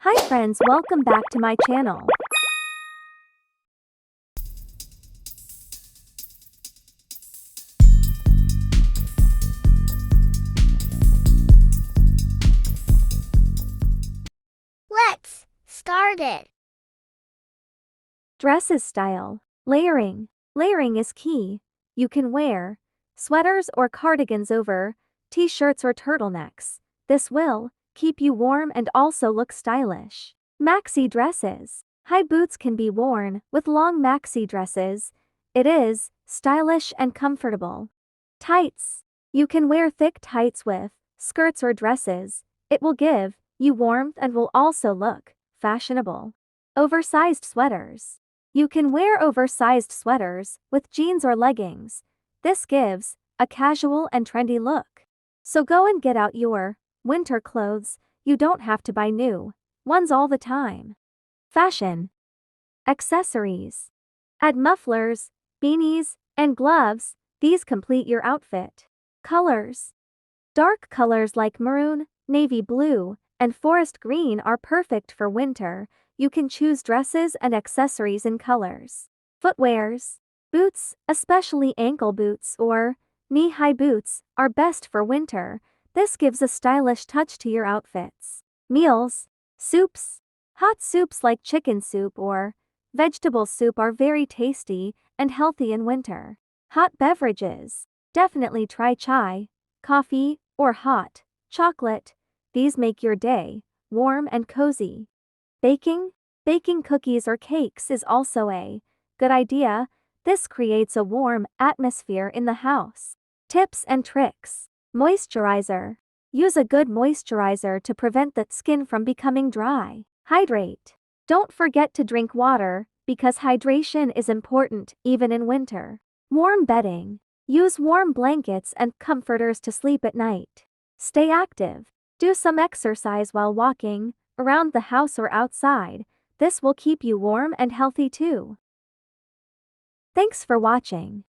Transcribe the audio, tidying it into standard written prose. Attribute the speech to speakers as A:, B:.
A: Hi friends, welcome back to my channel.
B: Let's start it.
A: Dresses style. Layering. Layering is key. You can wear sweaters or cardigans over t-shirts or turtlenecks. This will keep you warm and also look stylish. Maxi dresses. High boots can be worn with long maxi dresses. It is stylish and comfortable. Tights. You can wear thick tights with skirts or dresses. It will give you warmth and will also look fashionable. Oversized sweaters. You can wear oversized sweaters with jeans or leggings. This gives a casual and trendy look. So go and get out your winter clothes. You don't have to buy new ones all the time. Fashion. Accessories. Add mufflers, beanies, and gloves. These complete your outfit. Colors. Dark colors like maroon, navy blue, and forest green are perfect for winter. You can choose dresses and accessories in colors. Footwears. Boots, especially ankle boots or knee-high boots, are best for winter. This gives a stylish touch to your outfits. Meals. Soups. Hot soups like chicken soup or vegetable soup are very tasty and healthy in winter. Hot beverages. Definitely try chai, coffee, or hot chocolate. These make your day warm and cozy. Baking. Baking cookies or cakes is also a good idea. This creates a warm atmosphere in the house. Tips and tricks. Moisturizer. Use a good moisturizer to prevent the skin from becoming dry. Hydrate. Don't forget to drink water, because hydration is important even in winter. Warm bedding. Use warm blankets and comforters to sleep at night. Stay active. Do some exercise while walking around the house or outside. This will keep you warm and healthy too. Thanks for watching.